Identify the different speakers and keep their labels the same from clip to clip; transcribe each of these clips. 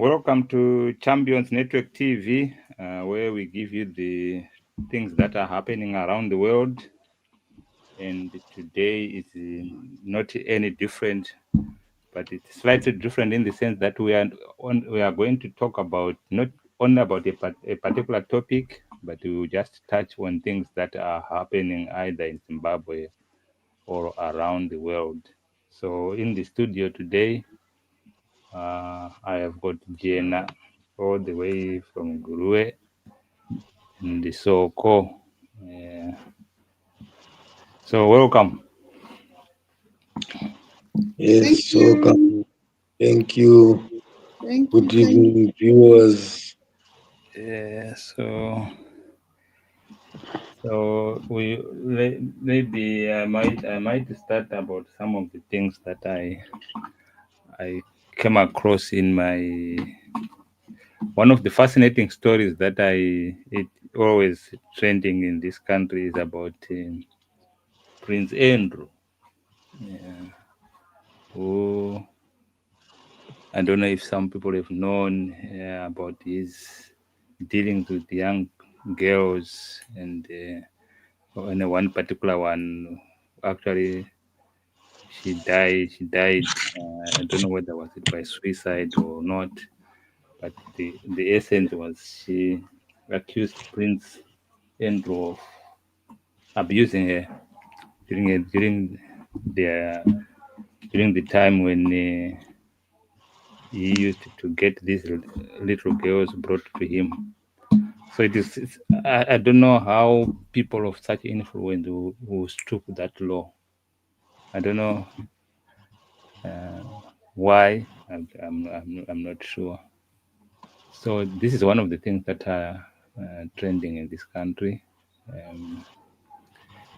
Speaker 1: Welcome to Champions Network TV, where we give you the things that are happening around the world. And today is not any different, but it's slightly different in the sense that we are going to talk about not only about a particular topic, but we will just touch on things that are happening either in Zimbabwe or around the world. So in the studio today, I have got Jenna all the way from Gurue in the Soko. So welcome.
Speaker 2: Yes, welcome. Thank you. Good evening, viewers.
Speaker 1: So we maybe I might start about some of the things that I came across in my one of the fascinating stories that it always trending in this country is about Prince Andrew, who I don't know if some people have known about his dealings with young girls, and one particular one actually she died. I don't know whether was it by suicide or not, but the essence was she accused Prince Andrew of abusing her during the time when he used to get these little girls brought to him. So I don't know how people of such influence who stoop that law. I don't know why. I'm not sure. So this is one of the things that are trending in this country,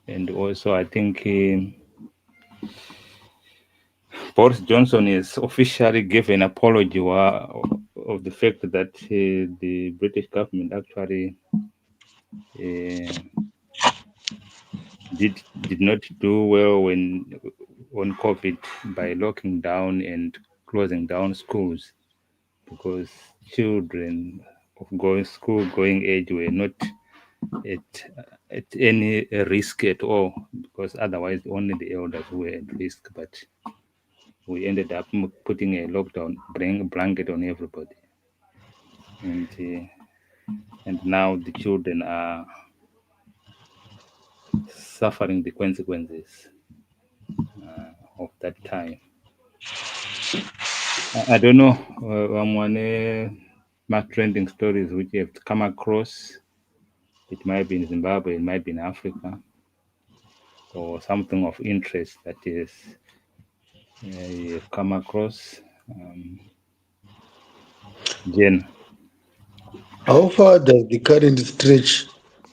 Speaker 1: and also I think Boris Johnson is officially gave an apology of the fact that the British government actually did not do well on COVID by locking down and closing down schools, because children of going age were not at any risk at all, because otherwise only the elders were at risk. But we ended up putting a lockdown blanket on everybody, and now the children are suffering the consequences of that time. I don't know. My trending stories which you have come across. It might be in Zimbabwe, it might be in Africa, or something of interest that is you've come across. Jen.
Speaker 2: How far does the current stretch?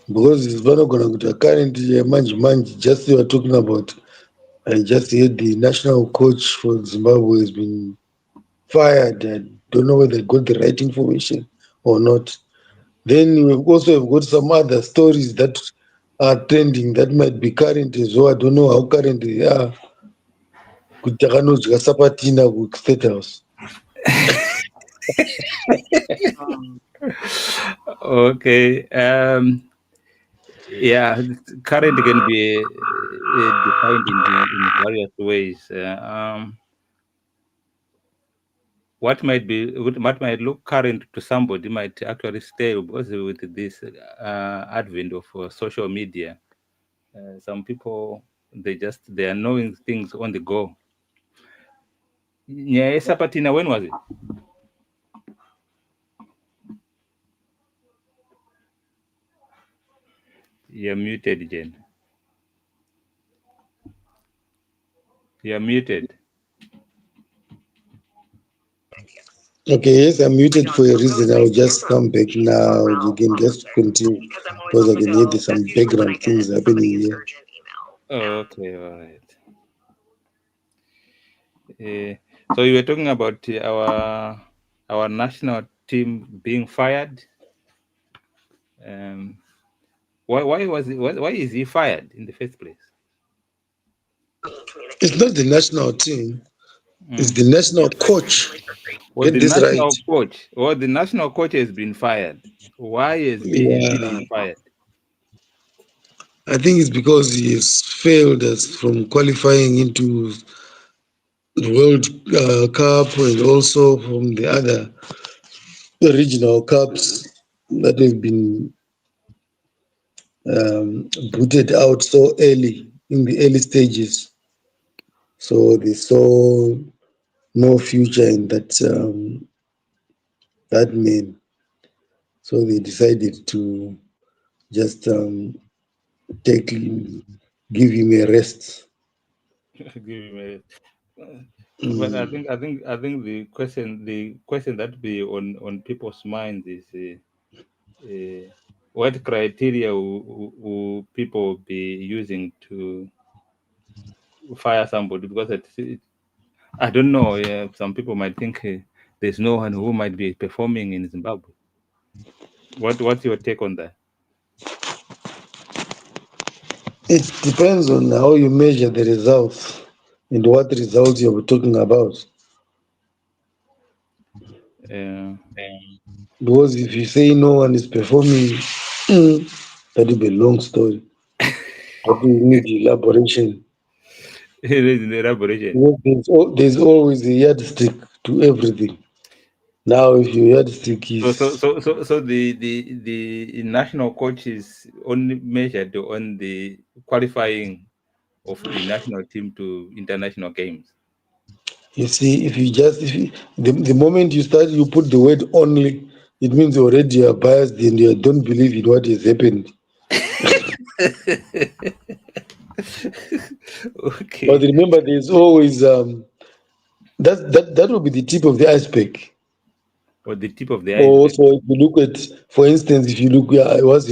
Speaker 2: Because it's not going to current manji. Just you are talking about. I just heard the national coach for Zimbabwe has been fired. I don't know whether they got the right information or not. Then we also have got some other stories that are trending that might be current as well. I don't know how current they are. Kuti takanodya sapatina kuState House.
Speaker 1: Okay. Yeah, current can be defined in various ways. What might look current to somebody might actually stay with this advent of social media. Some people they are knowing things on the go. Yeah, Sapatina, when was it? You're muted, Jen. You're muted.
Speaker 2: Okay, yes, I'm muted for a reason. I'll just come back now. You can just continue because I can hear there's some background things happening here.
Speaker 1: Okay, all right. So you were talking about our national team being fired. Why is he fired in the first place?
Speaker 2: It's not the national team, it's the national coach.
Speaker 1: Or
Speaker 2: Get
Speaker 1: the
Speaker 2: this right.
Speaker 1: national coach, or the national coach has been fired. Why is he
Speaker 2: Yeah,
Speaker 1: being fired?
Speaker 2: I think it's because he has failed us from qualifying into the World Cup and also from the other regional cups that have been booted out so early in the early stages. So they saw no future in that man. So they decided to just take him, give him a rest.
Speaker 1: Give him but
Speaker 2: Mm.
Speaker 1: I think the question that be on people's minds is what criteria will people be using to fire somebody? Because I don't know. Yeah, some people might think there's no one who might be performing in Zimbabwe. What's your take on that?
Speaker 2: It depends on how you measure the results and what results you're talking about.
Speaker 1: Uh,
Speaker 2: Because if you say no one is performing, that will be a long story. That will need elaboration.
Speaker 1: it is an elaboration.
Speaker 2: Because there's always a yardstick to everything. Now, if your yardstick is,
Speaker 1: So the national coach is only measured on the qualifying of the national team to international games.
Speaker 2: you see, if you, the moment you start, you put the word only, it means already you are biased and you don't believe in what has happened. But
Speaker 1: Okay.
Speaker 2: remember, there's always that will be the tip of the iceberg.
Speaker 1: Or the tip of the iceberg.
Speaker 2: Also, if you look at, for instance, if you look, yeah, I was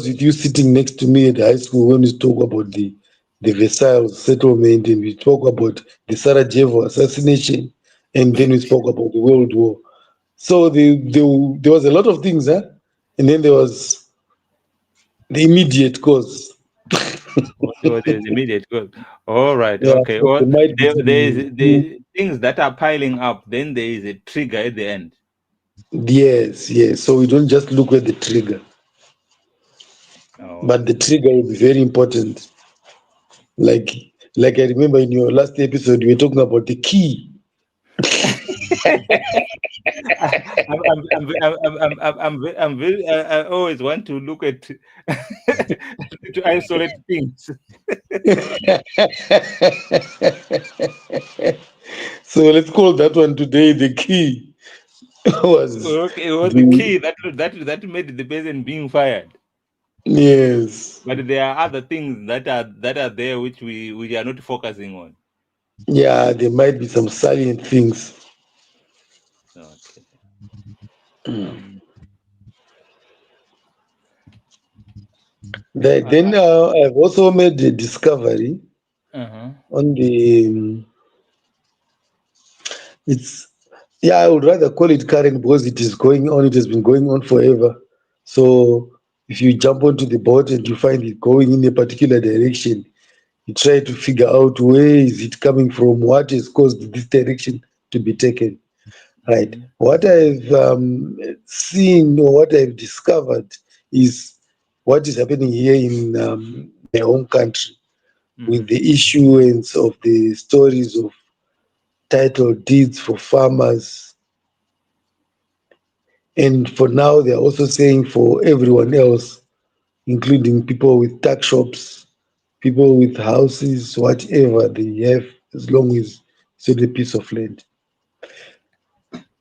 Speaker 2: with you sitting next to me at high school when we talk about the Versailles settlement, and we talk about the Sarajevo assassination, and then we spoke about the World War. So there was a lot of things, huh? And then there was the immediate cause.
Speaker 1: So there's immediate goal. All right.
Speaker 2: Yeah,
Speaker 1: Okay.
Speaker 2: so
Speaker 1: Or
Speaker 2: there might be
Speaker 1: there's
Speaker 2: some.
Speaker 1: the things that are piling up. Then there is a trigger at the end.
Speaker 2: Yes, yes. So we don't just look at the trigger,
Speaker 1: Oh,
Speaker 2: but
Speaker 1: I
Speaker 2: the
Speaker 1: see.
Speaker 2: trigger will be very important. Like like I remember in your last episode, we were talking about the key.
Speaker 1: I'm very, I always want to look at to isolate things.
Speaker 2: So let's call that one today the key was
Speaker 1: Okay, it was the
Speaker 2: the
Speaker 1: key that made the person being fired.
Speaker 2: yes.
Speaker 1: But there are other things that are there which we are not focusing on.
Speaker 2: Yeah, there might be some salient things.
Speaker 1: Okay. Um.
Speaker 2: Then I've also made the discovery
Speaker 1: Uh-huh.
Speaker 2: on the it's yeah, I would rather call it current because it is going on, it has been going on forever. So if you jump onto the boat and you find it going in a particular direction, you try to figure out where is it coming from, what has caused this direction to be taken. Right.
Speaker 1: Mm-hmm.
Speaker 2: What I've seen or what I've discovered is what is happening here in my home country with
Speaker 1: Mm-hmm.
Speaker 2: the issuance of the stories of title deeds for farmers. And for now, they're also saying for everyone else, including people with tuck shops, people with houses, whatever they have, as long as it's on a piece of land.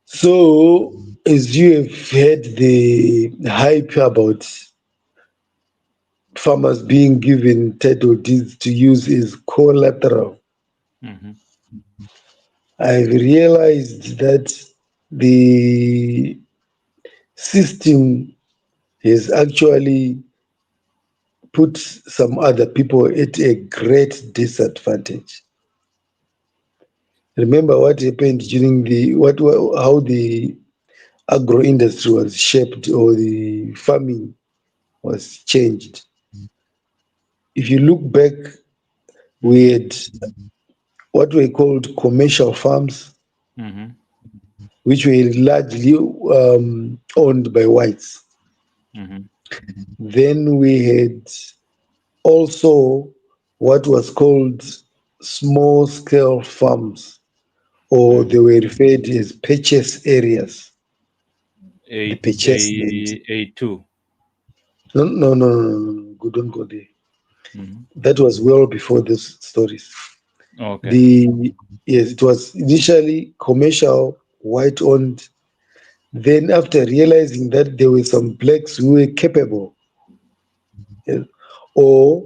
Speaker 2: So, as you have heard the hype about farmers being given title deeds to use as collateral,
Speaker 1: Mm-hmm.
Speaker 2: I've realized that the system has actually put some other people at a great disadvantage. Remember what happened during the how the agro industry was shaped or the farming was changed. If you look back, we
Speaker 1: Mm-hmm.
Speaker 2: had what were called commercial farms,
Speaker 1: Mm-hmm.
Speaker 2: which were largely owned by whites.
Speaker 1: Mhm.
Speaker 2: Then we had also what was called small scale farms, or
Speaker 1: Mhm.
Speaker 2: they were referred as purchase areas, the purchase land.
Speaker 1: A2.
Speaker 2: No, no, no, no, no, no, no, don't go there.
Speaker 1: Mhm.
Speaker 2: That was well before these stories.
Speaker 1: Okay.
Speaker 2: The Yes, it was initially commercial, white owned. Then, after realizing that there were some blacks who were capable, yes, or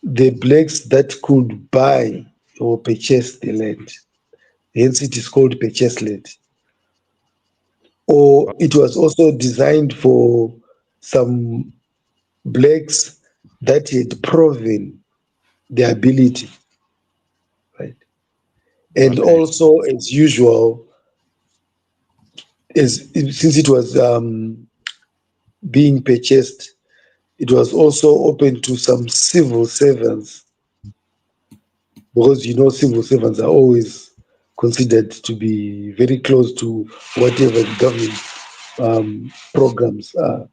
Speaker 2: the blacks that could buy or purchase the land, hence it is called purchase land. Or it was also designed for some blacks that had proven their ability, right? And
Speaker 1: Okay.
Speaker 2: also, as usual, as since it was being purchased, it was also open to some civil servants, because civil servants are always considered to be very close to whatever the government programs are.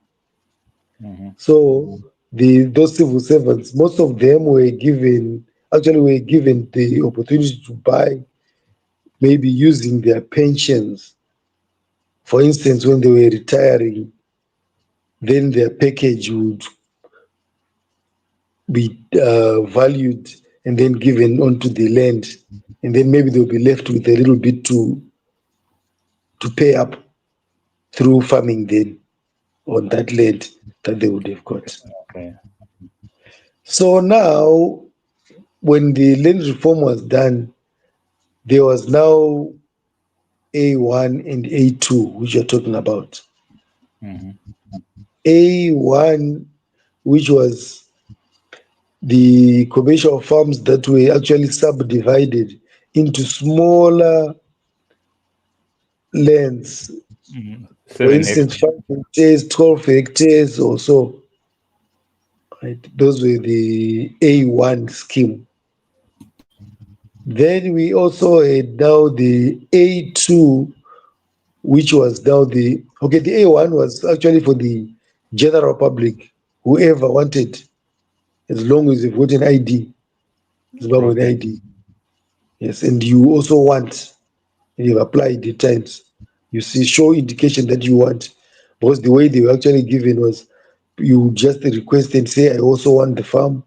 Speaker 1: Mhm.
Speaker 2: So those civil servants, most of them were given the opportunity to buy, maybe using their pensions. For instance, when they were retiring, then their package would be valued and then given onto the land, and then maybe they'll be left with a little bit to pay up through farming then on that land that they would have got.
Speaker 1: Okay.
Speaker 2: So now, when the land reform was done, there was now A1 and A2, which you're talking about.
Speaker 1: Mhm.
Speaker 2: A1, which was the commercial farms that were actually subdivided into smaller lands.
Speaker 1: Mhm.
Speaker 2: For
Speaker 1: 7 hectares.
Speaker 2: instance, 5 hectares, 12 hectares or so. Right? Those were the A1 scheme. Then we also had now the A2, which was now the A1 was actually for the general public, whoever wanted, as long as you've got an ID, Zimbabwean
Speaker 1: Okay.
Speaker 2: ID. Yes, and you also want, and you've applied the times. You see, show indication that you want, because the way they were actually given was you just request and say, I also want the farm.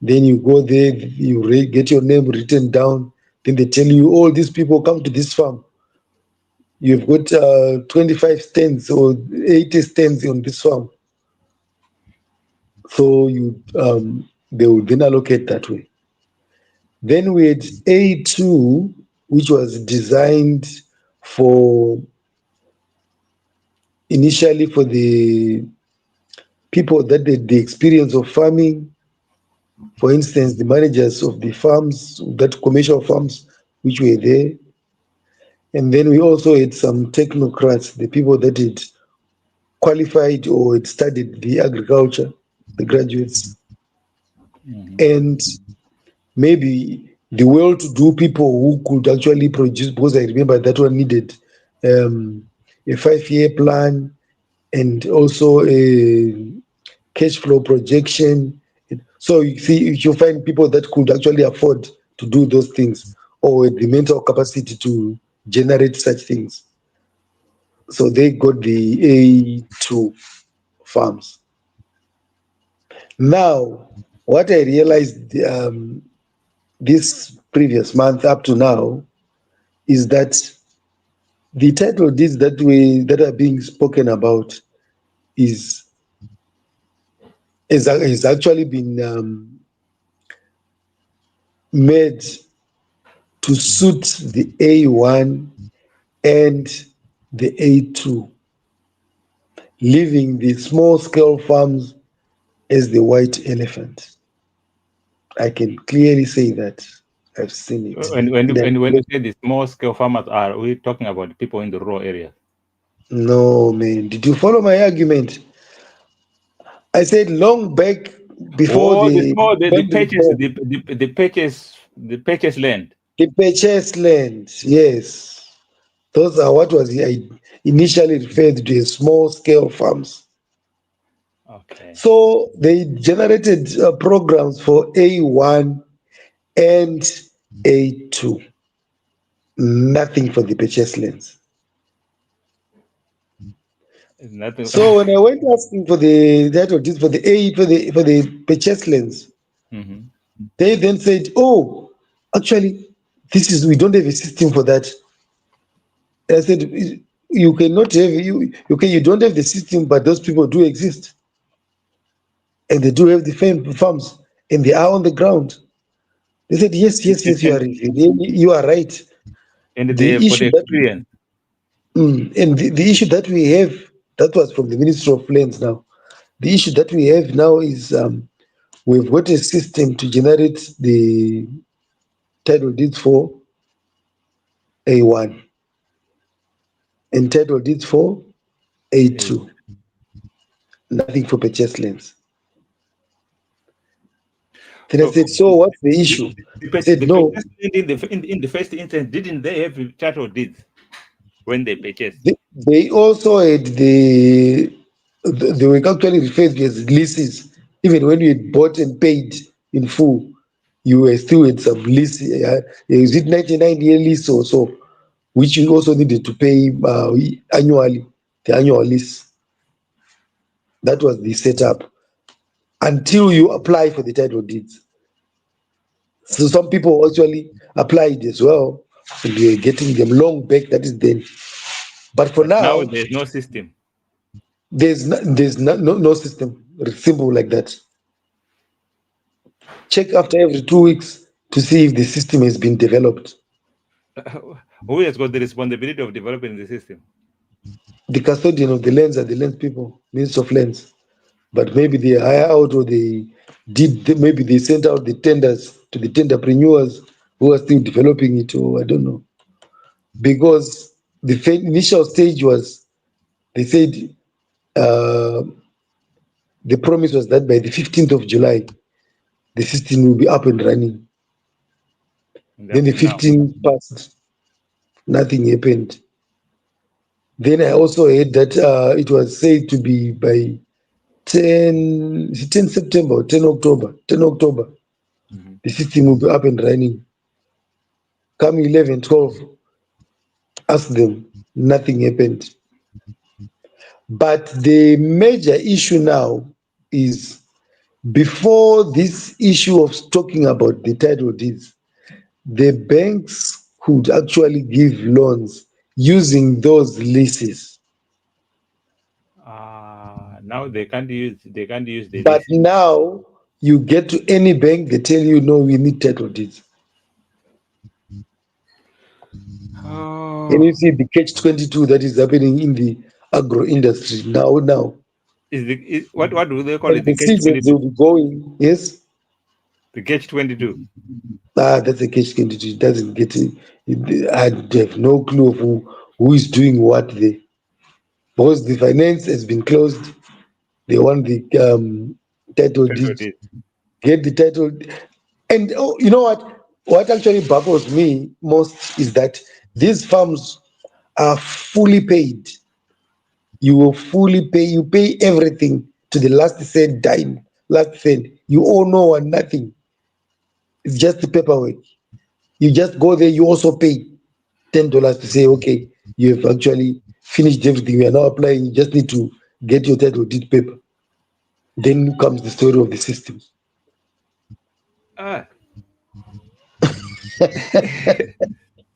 Speaker 2: Then you go there, you get your name written down. Then they tell you, all these people come to this farm. You've got 25 stands or 80 stands on this farm. So they will then allocate that way. Then we had A2, which was designed for initially for the people that had the experience of farming. For instance, the managers of the farms, that commercial farms, which were there. And then we also had some technocrats, the people that had qualified or had studied the agriculture, the graduates.
Speaker 1: Mhm.
Speaker 2: And maybe the well-to-do people who could actually produce, because I remember that one needed um, a 5-year plan and also a cash flow projection. So you see, if you find people that could actually afford to do those things, or the mental capacity to generate such things, so they got the A2 farms. Now, what I realized this previous month up to now is that the title deeds that are being spoken about is is actually been made to suit the A1 and the A2, leaving the small scale farms as the white elephant. I can clearly say that I've seen it. And
Speaker 1: When you say the small scale farmers, are we talking about the people in the rural areas?
Speaker 2: no, man, did you follow my argument? I said long back before
Speaker 1: Oh, the
Speaker 2: the
Speaker 1: small, the
Speaker 2: land
Speaker 1: purchase,
Speaker 2: reform,
Speaker 1: the purchase land.
Speaker 2: the purchase land, yes. Those are what was initially referred to as small scale farms.
Speaker 1: Okay.
Speaker 2: So they generated programs for A1 and A2. Nothing for the purchase lands.
Speaker 1: Nothing.
Speaker 2: So when I went asking for the title deeds for the A for the purchase lands,
Speaker 1: Mhm.
Speaker 2: they then said, "Oh, actually, this is we don't have a system for that." I said, "You cannot have you don't have the system, but those people do exist, and they do have the farms, and they are on the ground." They said, "Yes,
Speaker 1: And,
Speaker 2: yes,
Speaker 1: and,
Speaker 2: yes,
Speaker 1: and
Speaker 2: you are right."
Speaker 1: and they
Speaker 2: The
Speaker 1: have got
Speaker 2: issue that
Speaker 1: experience.
Speaker 2: and the issue that we have that was from the Ministry of Lands now. The issue that we have now is we've got a system to generate the title deeds for A1 and title deeds for
Speaker 1: Eh,
Speaker 2: A2. Nothing for purchase lands. Then I
Speaker 1: So
Speaker 2: said, so what's the
Speaker 1: the,
Speaker 2: issue? He said,
Speaker 1: the
Speaker 2: no,
Speaker 1: purchase in the first instance, didn't they have title deeds when they purchased?
Speaker 2: they also had they were actually referred to as leases. Even when you had bought and paid in full, you were still had some lease. Is it 99-year lease or so, which you also needed to pay annually, the annual lease. That was the setup until you apply for the title deeds. So some people actually applied as well, and we are getting them long back. That is then. But for
Speaker 1: But now
Speaker 2: now,
Speaker 1: there's no system.
Speaker 2: there's no system simple like that. Check after every 2 weeks to see if the system has been developed.
Speaker 1: Who has got the responsibility of developing the system?
Speaker 2: The custodian of the lands are the land people, Minister of Lands. But maybe they hire out or maybe they sent out the tenders to the tenderpreneurs who are still developing it, or I don't know. Because the initial stage was, they said uh, the promise was that by the 15th of July, the system will be up and running.
Speaker 1: And
Speaker 2: Then
Speaker 1: up
Speaker 2: the
Speaker 1: to now,
Speaker 2: 15th passed, nothing happened. Then I also heard that it was said to be by 10 September or 10 October, 10 October,
Speaker 1: Mhm.
Speaker 2: the system will be up and running. Come 11, 12, ask them, nothing happened. But the major issue now is before this issue of talking about the title deeds, the banks could actually give loans using those leases.
Speaker 1: Now they can't use the
Speaker 2: But
Speaker 1: list.
Speaker 2: now you get to any bank, they tell you, no, we need title deeds. And you
Speaker 1: Oh,
Speaker 2: see the catch-22 that is happening in the agro industry now.
Speaker 1: what do they call
Speaker 2: And
Speaker 1: it? The
Speaker 2: the
Speaker 1: catch
Speaker 2: seasons
Speaker 1: 22.
Speaker 2: will be going, yes.
Speaker 1: The catch 22.
Speaker 2: That's a catch-22. It doesn't get it. I have no clue of who is doing what there. Because the finance has been closed, they want the title
Speaker 1: Title
Speaker 2: deed,
Speaker 1: deed.
Speaker 2: get the title. And oh, you know what? What actually baffles me most is that these farms are fully paid. You will fully pay. You pay everything to the last cent dime, last cent. You owe no one nothing. It's just the paperwork. You just go there. You also pay $10 to say, okay, you have actually finished everything. We are now applying. You just need to get your title deed paper. Then comes the story of the system.
Speaker 1: Ah,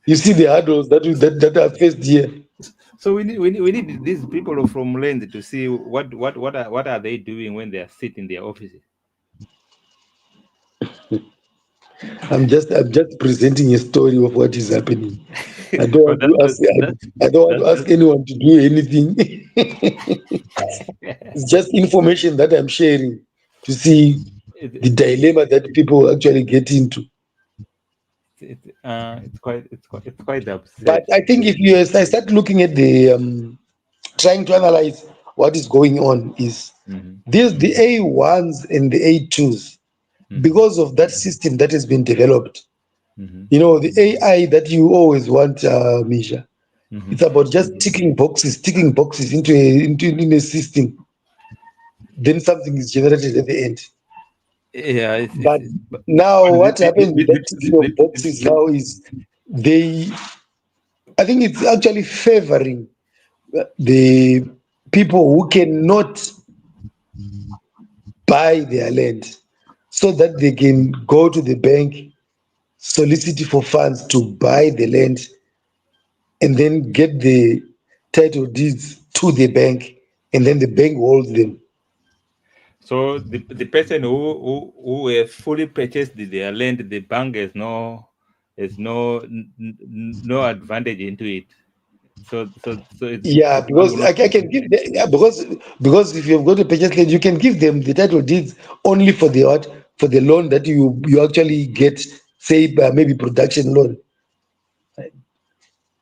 Speaker 2: You see the hurdles that are faced here.
Speaker 1: so we need these people from land to see what are they doing when they are sitting in their offices.
Speaker 2: I'm just presenting a story of what is happening. I don't
Speaker 1: But
Speaker 2: want to ask
Speaker 1: that
Speaker 2: I don't want
Speaker 1: that,
Speaker 2: to ask anyone to do anything.
Speaker 1: that
Speaker 2: It's just information that I'm sharing to see the
Speaker 1: it,
Speaker 2: dilemma that people actually get into.
Speaker 1: it's quite
Speaker 2: But
Speaker 1: upset.
Speaker 2: I think if you I start looking at the trying to analyze what is going on is
Speaker 1: Hmm.
Speaker 2: these the A1s and the A2s
Speaker 1: Hmm.
Speaker 2: because of that system that has been developed.
Speaker 1: Hmm.
Speaker 2: You know, the AI that you always want, Misha.
Speaker 1: Mhm.
Speaker 2: It's about just ticking boxes in a system. Then something is generated at the end.
Speaker 1: Yeah,
Speaker 2: But
Speaker 1: but
Speaker 2: now what happens with that ticking of boxes
Speaker 1: the-
Speaker 2: now is they, I think it's actually favoring the people who cannot buy their land so that they can go to the bank, solicit for funds to buy the land, and then get the title deeds to the bank, and then the bank holds them.
Speaker 1: so the person who has fully purchased their land, the bank has no advantage into it.
Speaker 2: Yeah,
Speaker 1: The bank will
Speaker 2: because
Speaker 1: not.
Speaker 2: I can give the, yeah, because if you've got a purchase land, you can give them the title deeds only for the what, for the loan that you actually get, say maybe production loan.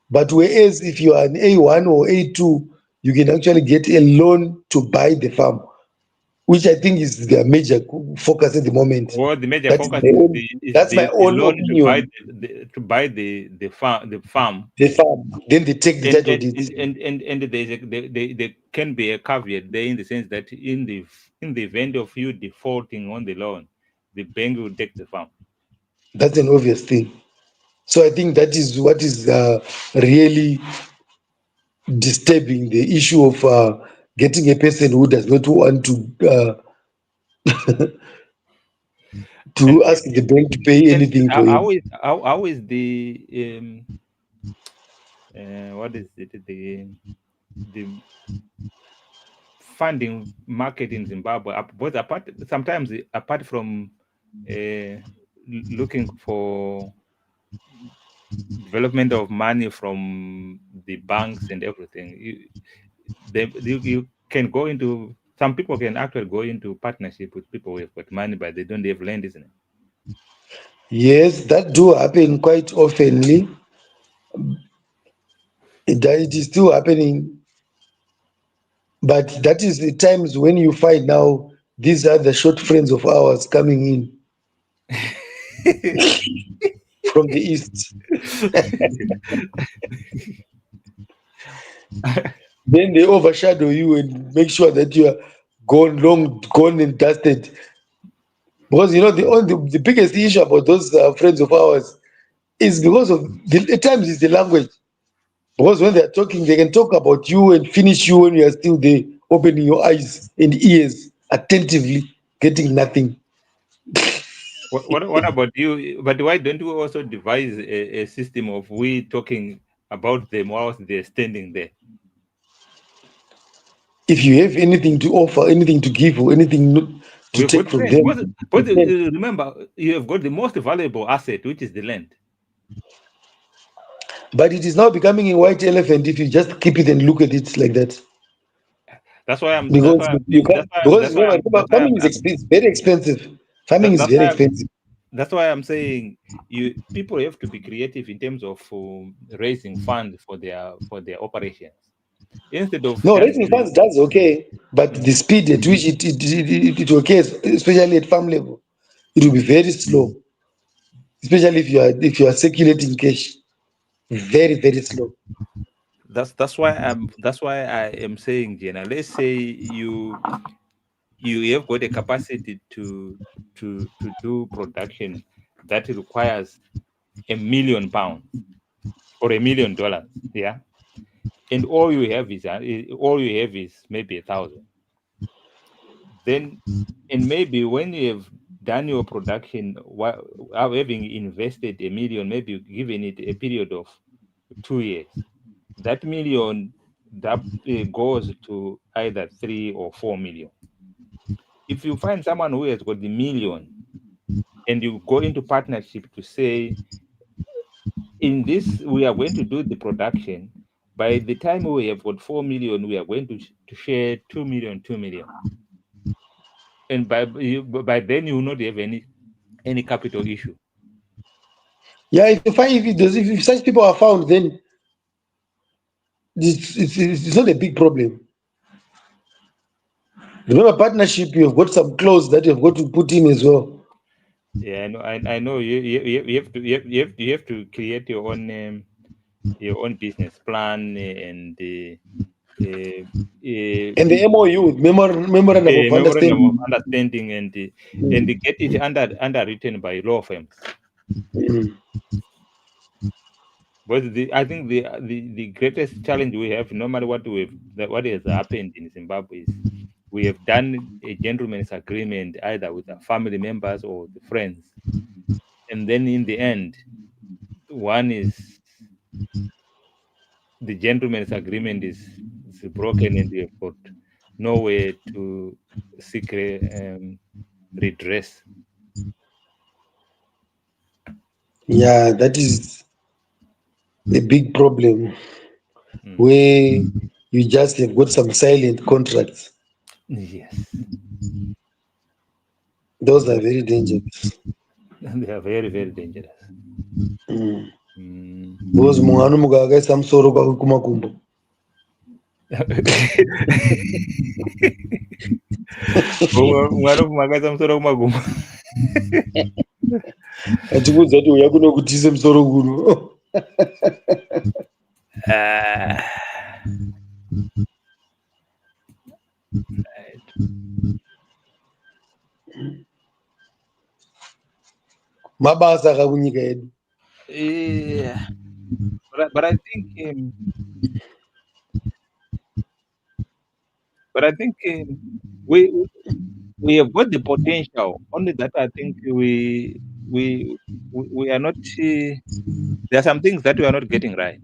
Speaker 2: But whereas if you are an A1 or A2, you can actually get a loan to buy the farm, which I think is their major focus at the moment.
Speaker 1: Or the major
Speaker 2: That is
Speaker 1: focus
Speaker 2: my own, that's my
Speaker 1: the
Speaker 2: own
Speaker 1: loan to buy
Speaker 2: opinion.
Speaker 1: the farm.
Speaker 2: The farm, then they take the
Speaker 1: and
Speaker 2: title
Speaker 1: and
Speaker 2: deeds.
Speaker 1: and and, and, and there can be a caveat there, in the sense that in the event of you defaulting on the loan, the bank will take the farm.
Speaker 2: That's an obvious thing. So I think that is what is really disturbing the issue of getting a person who does not want
Speaker 1: And
Speaker 2: to ask the bank to pay anything for him.
Speaker 1: how is the what is it, the funding market in Zimbabwe? Both apart, sometimes apart from looking for development of money from the banks and everything, you can go into, some people can actually go into partnership with people who have got money but they don't have land, isn't it?
Speaker 2: Yes, that do happen quite oftenly. It is still happening, but that is the times when you find now these are the short friends of ours coming in from the east. Then they overshadow you and make sure that you are gone and dusted. Because you know the biggest issue about those friends of ours is because of at times it's the language. Because when they're talking, they can talk about you and finish you when you are still there, opening your eyes and ears attentively, getting nothing.
Speaker 1: What about you? But why don't you also devise a system of we talking about them whilst they're standing there?
Speaker 2: If you have anything to offer, anything to give, or anything to
Speaker 1: We've
Speaker 2: take
Speaker 1: got
Speaker 2: from
Speaker 1: friends.
Speaker 2: them,
Speaker 1: But remember, you have got the most valuable asset, which is the land.
Speaker 2: but it is now becoming a white elephant if you just keep it and look at it like that.
Speaker 1: That's why I'm. That's
Speaker 2: Because
Speaker 1: why I'm.
Speaker 2: you can't, because
Speaker 1: That's why I'm.
Speaker 2: remember, farming is very expensive. Farming is
Speaker 1: That's
Speaker 2: very
Speaker 1: why I'm.
Speaker 2: expensive.
Speaker 1: That's why I'm saying you people have to be creative in terms of raising funds for their operations, instead of
Speaker 2: No,
Speaker 1: just
Speaker 2: raising funds does okay, but
Speaker 1: Mm.
Speaker 2: the speed at which it occurs, especially at farm level, it will be very slow. Especially if you are circulating cash, very slow.
Speaker 1: That's why I am saying, Jenna. Let's say you have got a capacity to do production that requires £1 million or $1 million, yeah, and all you have is maybe 1,000. Then, and maybe when you have done your production, having invested 1 million, maybe you've given it a period of 2 years, that million that goes to either 3 or 4 million. If you find someone who has got the million and you go into partnership to say, in this we are going to do the production, by the time we have got 4 million, we are going to share 2 million, 2 million, and by then you will not have any capital issue.
Speaker 2: Yeah, if you find if such people are found, then it's not a big problem. Remember, partnership, you've got some clause that you've got to put in as well.
Speaker 1: Yeah, I know. You have to create your own. your own business plan and
Speaker 2: And the MOU, memorandum of
Speaker 1: memorandum of
Speaker 2: understanding.
Speaker 1: understanding and get it underwritten by law firms. But I think the greatest challenge we have, no matter what has happened in Zimbabwe, is we have done a gentleman's agreement either with our family members or the friends, and then in the end, one is the gentleman's agreement is broken, and we have got nowhere to seek redress.
Speaker 2: Yeah, that is a big problem where you just have got some silent contracts.
Speaker 1: Yes,
Speaker 2: Those are very dangerous.
Speaker 1: they are very, very dangerous.
Speaker 2: Because munhu anomuka akaisa musoro kwake kumakumbo.
Speaker 1: Makaisa musoro kumakumbo.
Speaker 2: Achikuudza kuti uya kuno kuti tiise musoro kuno. Mabasa akakunyika yedu.
Speaker 1: Yeah, but I think we have got the potential. Only that I think we are not. There are some things that we are not getting right.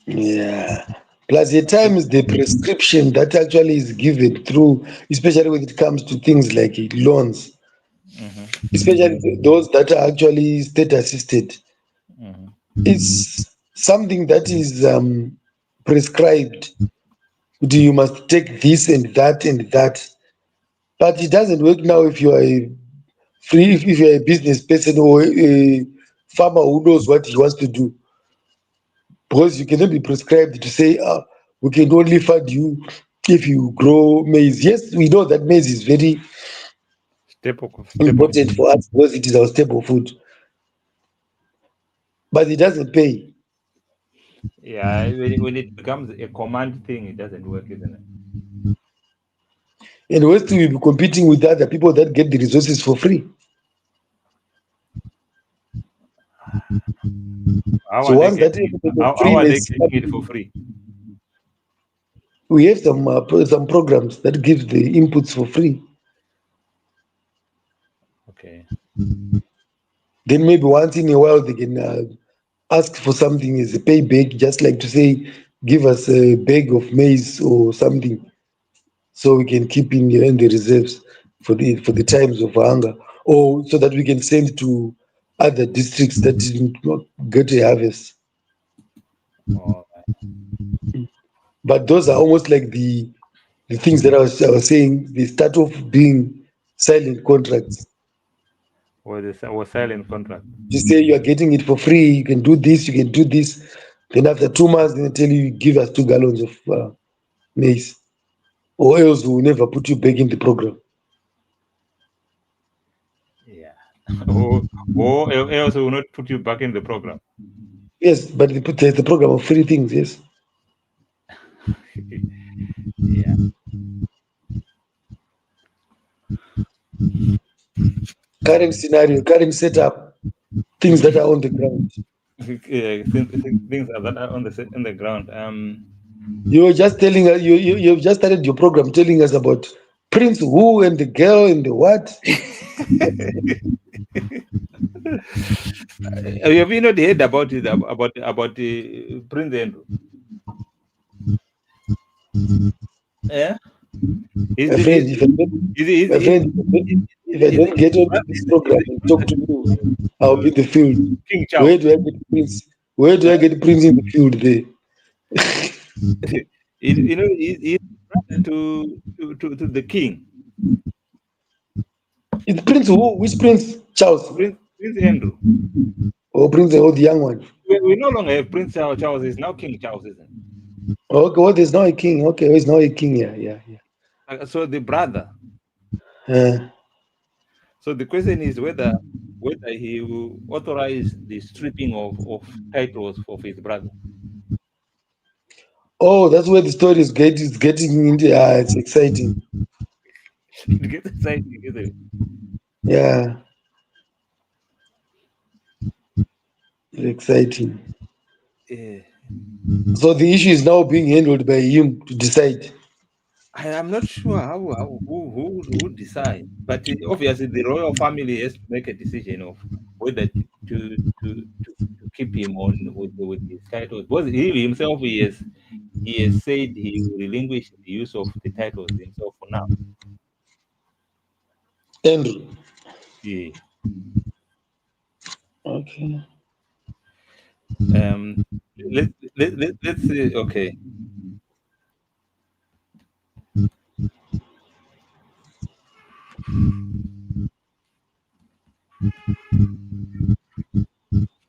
Speaker 2: Yeah. Plus, at times the prescription that actually is given through, especially when it comes to things like loans, especially those that are actually state assisted, it's something that is prescribed. You must take this and that and that, but it doesn't work now if you are if you are a business person or a farmer who knows what he wants to do. Because you cannot be prescribed to say, we can only fund you if you grow maize. Yes, we know that maize is very important for us because it is our staple food. But it doesn't pay.
Speaker 1: Yeah, when it becomes a command thing, it doesn't work, isn't it?
Speaker 2: And we're still competing with other people that get the resources for free.
Speaker 1: How are they getting it for free?
Speaker 2: We have some programs that give the inputs for free.
Speaker 1: Okay.
Speaker 2: Then maybe once in a while they can ask for something as a payback, just like to say, give us a bag of maize or something, so we can keep in the reserves for the times of hunger, or so that we can send to other districts that didn't get a harvest. But those are almost like the things that I was saying. They start off being silent contracts.
Speaker 1: Or silent contract.
Speaker 2: You say you are getting it for free. You can do this. You can do this. Then after 2 months, they tell you give us 2 gallons of maize, or else we will never put you back in the program.
Speaker 1: Yeah. or else we will not put you back in the program.
Speaker 2: Yes, but they put the program of free things. Yes.
Speaker 1: Yeah.
Speaker 2: Current scenario, current setup, things that are on the ground.
Speaker 1: Yeah, things that are on the ground.
Speaker 2: You're just telling us. You've just started your program telling us about Prince who and the girl and the what.
Speaker 1: Have you not heard about it? About Prince Andrew? Yeah.
Speaker 2: My friend, if I don't get on this program and talk to you, I'll be in the field.
Speaker 1: King Charles.
Speaker 2: Where do I get Prince? Where do I get Prince in the field there?
Speaker 1: He's brother to the king.
Speaker 2: It's Prince who? Which Prince? Charles?
Speaker 1: Prince Andrew.
Speaker 2: Or Prince the young one?
Speaker 1: We no longer have Prince Charles. It's now King Charles, isn't it?
Speaker 2: Okay, well, there's now a king. Okay, there's now a king. Yeah.
Speaker 1: So the brother.
Speaker 2: So
Speaker 1: the question is whether whether he will authorize the stripping of titles of his brother.
Speaker 2: Oh, that's where the story is getting into. It's exciting.
Speaker 1: It gets exciting, isn't it?
Speaker 2: Yeah, it's exciting.
Speaker 1: Yeah.
Speaker 2: So the issue is now being handled by him to decide.
Speaker 1: I'm not sure who decide, but obviously the royal family has to make a decision of whether to keep him on with his titles. Because he himself he has said he will relinquish the use of the titles himself for now.
Speaker 2: Andrew.
Speaker 1: Yeah.
Speaker 2: Okay.
Speaker 1: Let's say okay.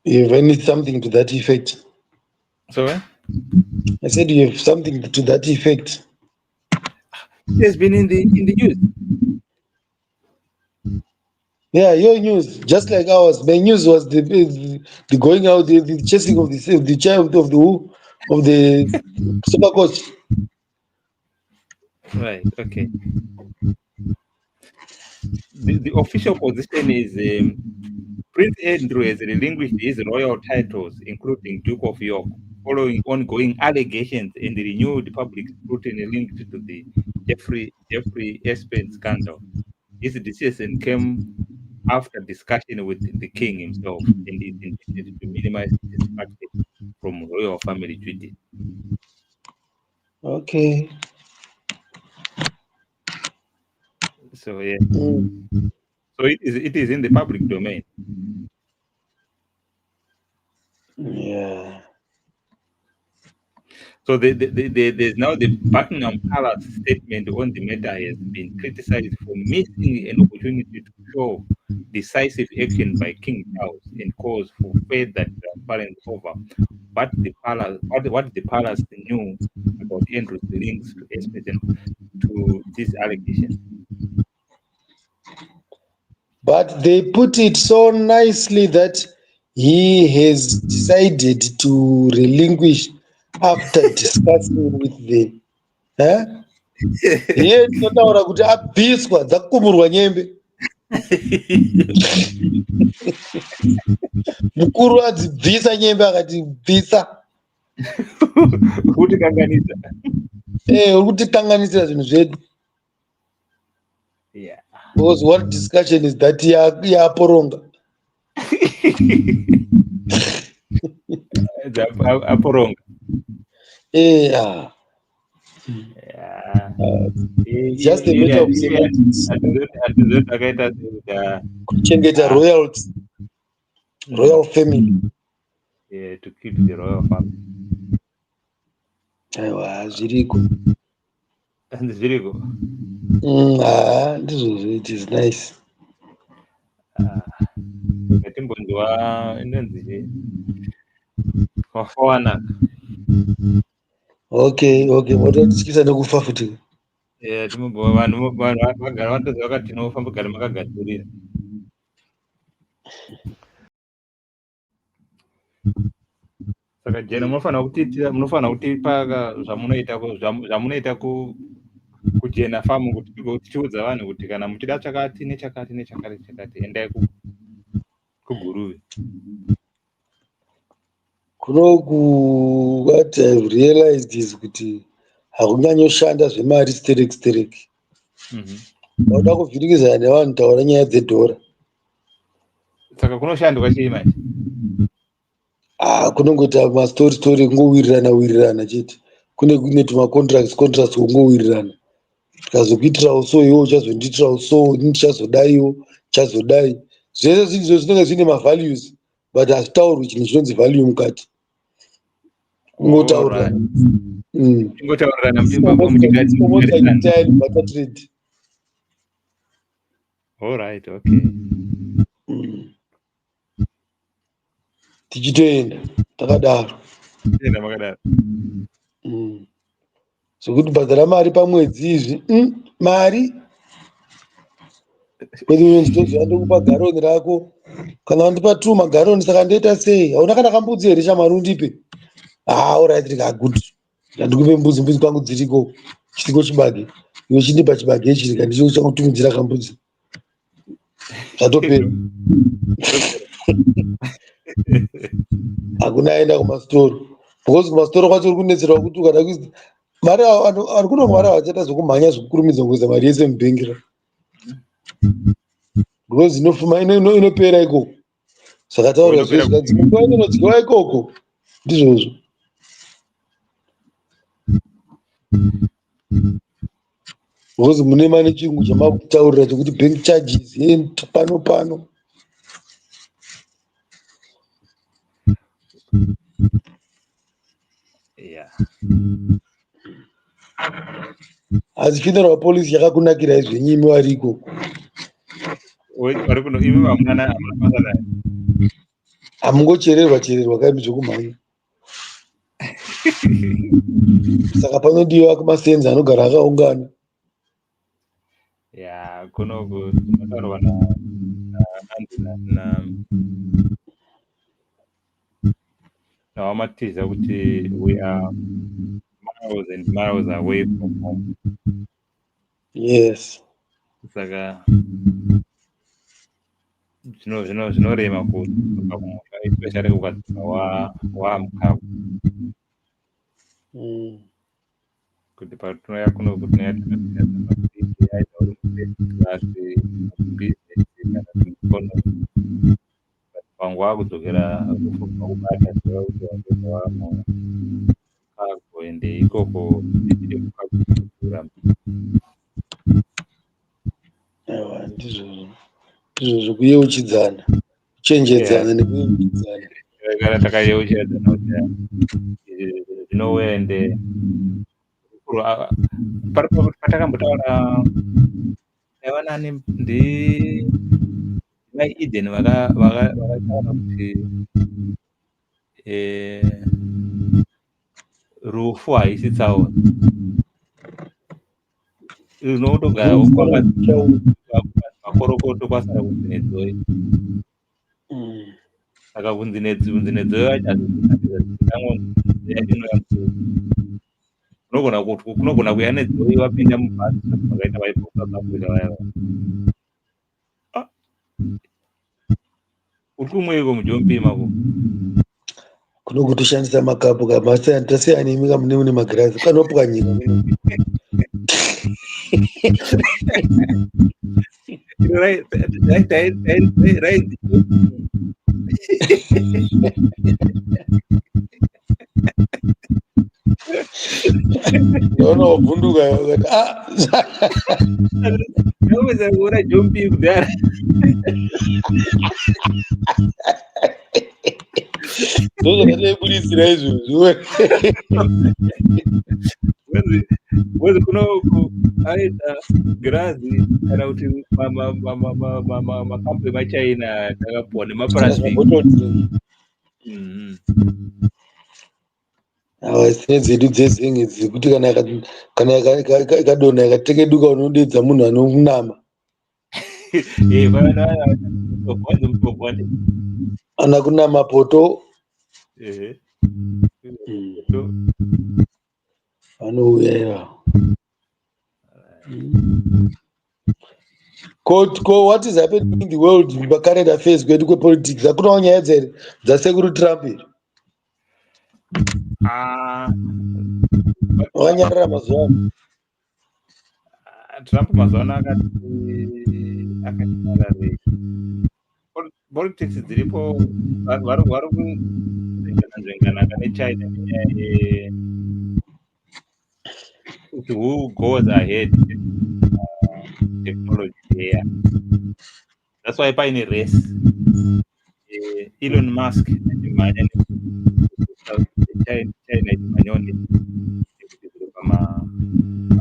Speaker 2: You have any something to that effect?
Speaker 1: Sorry?
Speaker 2: I said you have something to that effect.
Speaker 1: It has been in the news.
Speaker 2: Yeah, your news, just like ours. My news was the going out, the chasing of the child of the soccer coach.
Speaker 1: Right. Okay. The official position is Prince Andrew has relinquished his royal titles, including Duke of York, following ongoing allegations and renewed public scrutiny linked to the Jeffrey Epstein scandal. His decision came after discussion with the king himself and is intended to minimize distraction from royal family duties.
Speaker 2: Okay.
Speaker 1: So yeah,
Speaker 2: Mm.
Speaker 1: so it is in the public domain.
Speaker 2: Yeah.
Speaker 1: So there's now the Buckingham Palace statement on the matter has been criticized for missing an opportunity to show decisive action by King Charles and calls for further transparency over what the palace knew about Andrew's links to to this allegation.
Speaker 2: But they put it so nicely that he has decided to relinquish after discussing with the iye tinotaura kuti abviswa dzakumurwa nyembe mukuru adzibvisa nyembe akati bvisa
Speaker 1: Kuti kanganisa.
Speaker 2: uri kutikanganisira zvinhu zvedu.
Speaker 1: Yeah.
Speaker 2: Because one discussion is that yaporonga
Speaker 1: Aporonga.
Speaker 2: yeah.
Speaker 1: Yeah.
Speaker 2: Just a matter of semantics.
Speaker 1: Akaita
Speaker 2: Kuchengeta royal family.
Speaker 1: To keep the royal family.
Speaker 2: Aiwa zviriko.
Speaker 1: And zviriko.
Speaker 2: Ndizvo, it is nice.
Speaker 1: Ngatimbonzwa inonzi wafanaka.
Speaker 2: Okay, mototyisa nekufa futi.
Speaker 1: Vanhu vagara vatoziva vakati tinofa mbogara makagadzirira. Saka jena munofanira kutipa zvamunoita kujena famu kuti tichiudza vanhu kuti kana muchida chakati nechakati nechakati endai kuguruve.
Speaker 2: Kunoku what I've realized is kuti hakunyanyoshanda zvemari stereki. Vanoda kuvhirikizana nevanhu taura nyaya dzedhora.
Speaker 1: Saka kunoshandwa chii manje?
Speaker 2: Kunongoita mastori kungowirirana chete. Kune tumacontracts kungowirirana. Tikazokuitirawo so iwo uchazondiitirawo so ndichazodaiwo chazodai. Zvese zvinhu zvinenge zvine mavalues but hazvitaurwi chinhu chinonzi value mukati. Kungotaurirana.
Speaker 1: All right, okay.
Speaker 2: Tichitoenda takadaro. Zvokuti bhadhara mari pamwedzi izvi mari mwedzi unonzi toziva ndokupa garoni rako kana wandipa 2 magaroni saka ndoita sei? Hauna kana kambudzi here shamwari undipe? Alright, good. Ndikupe mbudzi kwangu dziriko chitiko chibage, iwe chindipa chibage chiri ndicho chakutumidzira kambudzi zvatopera. Hakuna aenda kumasitoro because kumasitoro kwacho uri kunetserwa kuti ukada kuzi mari ari kunongwara vachaita zvokumhanya zvokukurumidza kuisa mari yese mubhengi because inopera ikoko. Saka taura zvezvikadziwa inodyiwa ikoko ndizvozvo. Because mune mane chirungu chamakutaurira chokuti bank charges pano.
Speaker 1: Yeah.
Speaker 2: Asi funeral police yakakunakira izvenyimi wari ikoko. Hamungochererwa kaimi zvokumhanya. Saka panodiwa kumasenza anogara akaungana.
Speaker 1: Yeah, kunoku tinotaurwa nawamatiza kuti we are miles and miles away from home.
Speaker 2: Yes.
Speaker 1: Saka zvinorema kutoka kumusha, especially ukadzika wamukavu. Kuti patinouya kunoku tinouya vangu vakudzokera kubata ende ikoko
Speaker 2: ndizvo zvokuyeuchidzana kuchenjedzana nekuyeuchidzana
Speaker 1: kana takayeuchidzana kuti zvinowende patakambotaura nevanani vaEden vakataura kuti rufu haisi tsaona unotogara makorokoto kwasara kunzi nedzoi. Saka kunzi nedzoi unogona kuya nedzoi wapinda mubhazi vakaita vaipokakuita vaya uri kumweiko mujombi mako
Speaker 2: kuno kutoshandisa makapu tasiyana nemi kamune mune magirazi kanopwanyika wabvunduka
Speaker 1: ura jombi kudhara
Speaker 2: ndozvakataiburisira izvozvo
Speaker 1: wezi kunoku aita girazi kana kuti makampu emachina takapuwa nemaparasitiki
Speaker 2: sine dzedu dzezengi dzekuti kana ikadonha ikatekeduka unodedza munhu anokunama ana kunama poto anouya what is happening in the world current affairs kwedu kwepolitics hakunawo nyaya dzere dzasekuru Trump iri wakanyarara mazuva ano
Speaker 1: Trump mazuva ano akati politics dziripo vari kuzvengananga neChina nenyaya kuti who goes ahead technology here. That's why paine race Elon Musk achimhanya China ichimhanyone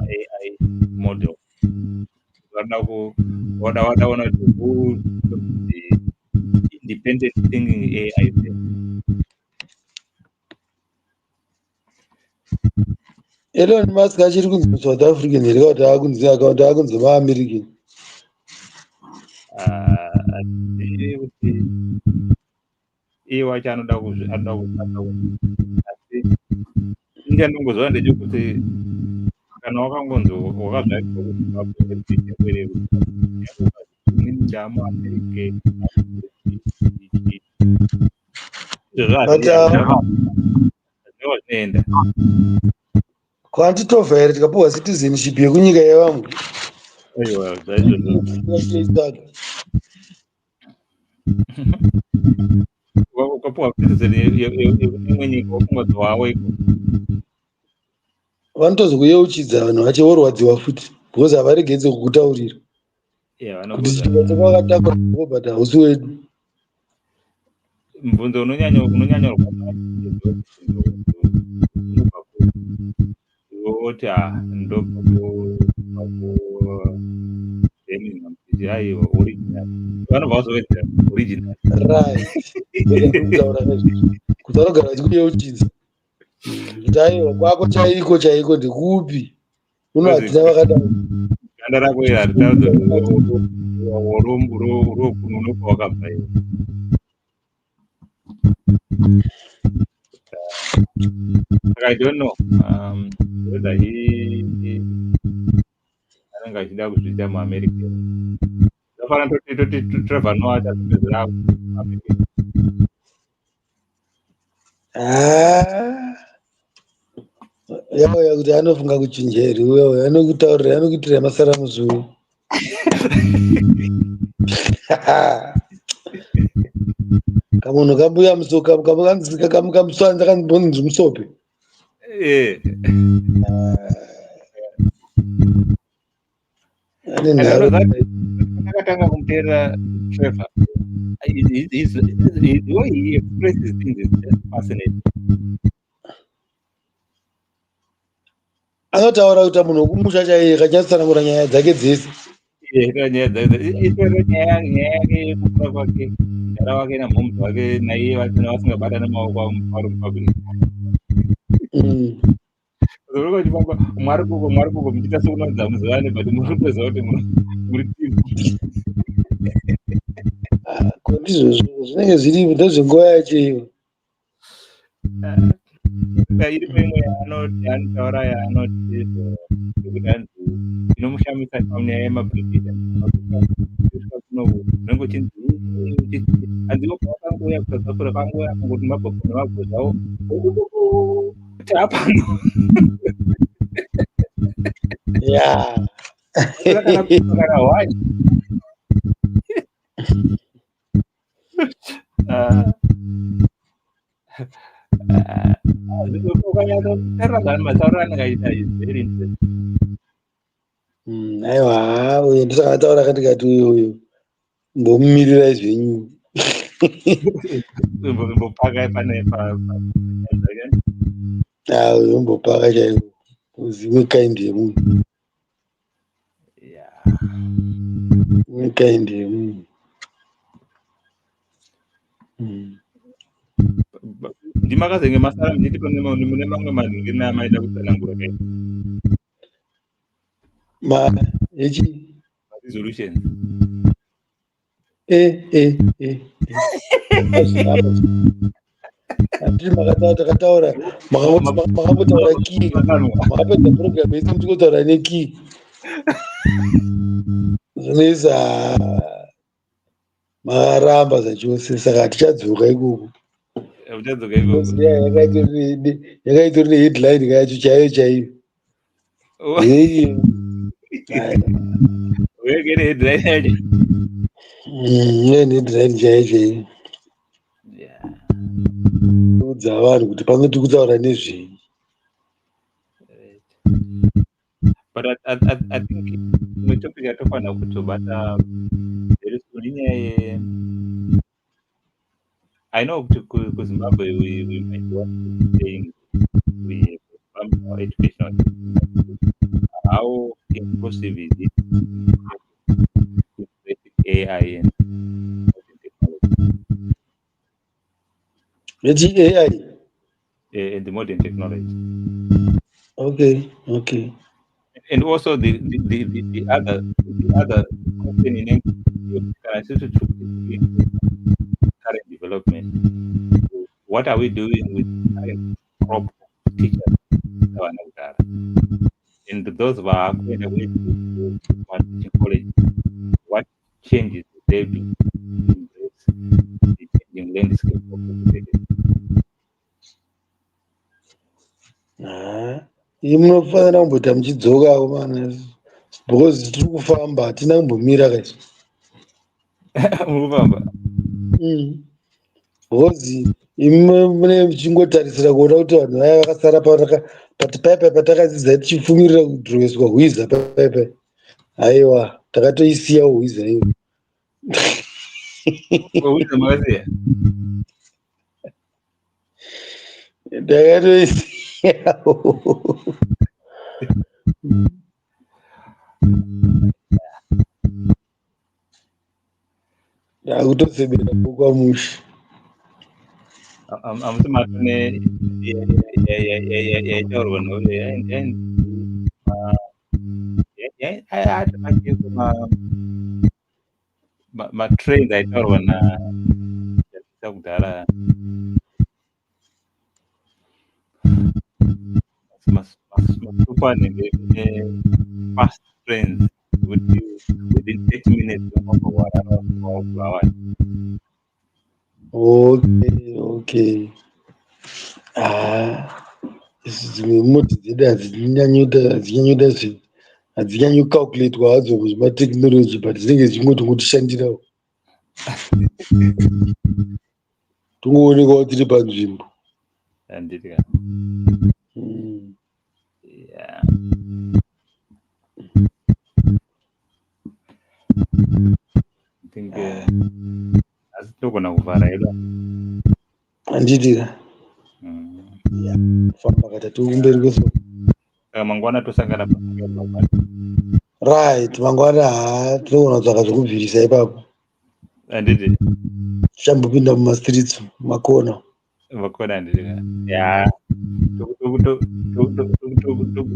Speaker 1: AI model wadaona kuti independent thinking AI
Speaker 2: Elon Musk achiri kunzi South African here kuti akunzi maAmerican
Speaker 1: kuti iye wacho anoda asi ndingandongozva ndechekuti kana wakangonzi wakazvaitwa kuti chamuamerika zvinoenda
Speaker 2: kwanditobva here tikapuwa citizenship yekunyika yevamwe
Speaker 1: aiwa zvaizvozvo ukapuwa citizen yeimwe nyika wakungodzi wawe iko
Speaker 2: vanotozokuyeuchidza vanhu vacho vorwadziwa futi because havaregedze kukutaurira kuti chituka chakawakatakura but hausi wedu.
Speaker 1: mubvunzo unonyanya woti aiwa original vanobva vazowedzera original
Speaker 2: kuti vanogara vachikuyeuchidza kuti aiwa kwako chaiko ndikupi uno hatina vakadai
Speaker 1: ganda rako iri haritaudza rokunonoka wakabva iwe. I don't know whether anenge achida kuzviita muamerica zvafanana toti Trevor Noah achazopedzera muamerica
Speaker 2: yauya kuti anofunga kuchinjeri uyo anokutaurira anokuitira masara muzuu kamunhu kambuya kamusanza kanzi musope
Speaker 1: akatanga kumuteerera Trevor the way he expresses things is just fascinating.
Speaker 2: Anotaura kuti munhu wekumusha chaiye kachasitsanangura nyaya dzake dzese
Speaker 1: itori nyaya yake yekukura kwake mudara wake namhomudzi wake naiye vachona vasingabatana maoko avo mupablik mwari kuko muchiita sekunodza muzivane but muri kutoziva kuti muri timu
Speaker 2: ndizvo zvinenge zviripo ndezvenguva yacho
Speaker 1: iripo imwe yaanotaura yaanoti kuti anzi inomushamisa panyaya yemabritish unenge uchinzi hanzi wakangouya kutadzakura kangouya kungoti mabhoko nemabho zvavo kuti apano kana wai ukanyatsoterera matauro anenge aita is very interesting.
Speaker 2: Aiwa uyu ndisakataura kandikati uyu mbomumirira izvenyu
Speaker 1: imbopaka pane
Speaker 2: uyu mbopaka chaiwo uziwe kaindi yemunhu kaindi yemunhu
Speaker 1: ndimakazenge masara muchiti mune mamwe manhingi namaita kutsanangura kai
Speaker 2: echi
Speaker 1: resolutions
Speaker 2: anditi makataura makambotaura kii makapedza program yese muchikotaura nekii zvinoisa maramba zvachose saka hatichadzoka ikoko yakaitori neheadline kayacho chaiyo headline chaiyo udza vanhu kuti pamwe tiri kutaura nezvei.
Speaker 1: But I think imwe topic yatofanira kutobata very soon inyaya I know kuZimbabwe we might want to saying we our educational how inclusive is it with AI and
Speaker 2: AI
Speaker 1: and the modern technology.
Speaker 2: Okay.
Speaker 1: And also the other question in current development. What are we doing with current crop of teachers? And those who are going away to teaching college, what changes they do to embrace the changing landscape of education?
Speaker 2: Munofanira kumboita muchidzokawo mana because tiri kufamba hatina kumbomira kaizvo. Because mune muchingotarisira kuona kuti vanhu vaya vakasara paipai patakadzidza tichifumirira kudhiroweswa hwiza paipai, haiwa takatoisiyawo hwiza iyo. Takatoisiyawo. Takutosebera kwamushi.
Speaker 1: Matrend aitaurwa kudhara masupa fast trends within 30 minutes
Speaker 2: Okay. Dzimwe moti dzedu hadzinyanyi kucalculatwa hadzo kuzvimatekinoloji but dzinenge dzichingotoshandirawo tongoonekawo tiri panzvimbo.
Speaker 1: asi tinogona kuvhara hedu
Speaker 2: handitira famba katatu kumberi kwesoko
Speaker 1: mangwana tosangana
Speaker 2: right. Mangwana tinogona kutsvaka zvekubvirisa ipapo,
Speaker 1: handiti
Speaker 2: tichambopinda mumastreets makona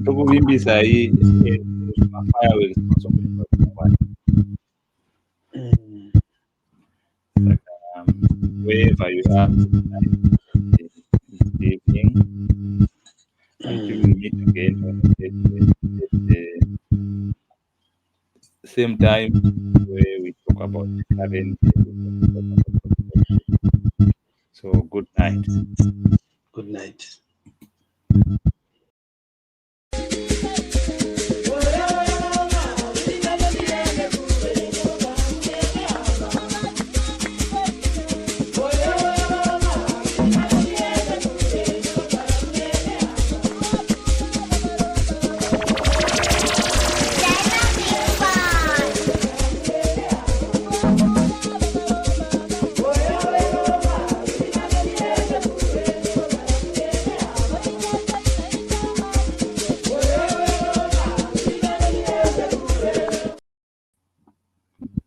Speaker 1: tokuvimbisai wherever you are this evening, until we meet again at the same time where we talk about current. So good night.
Speaker 2: Good night.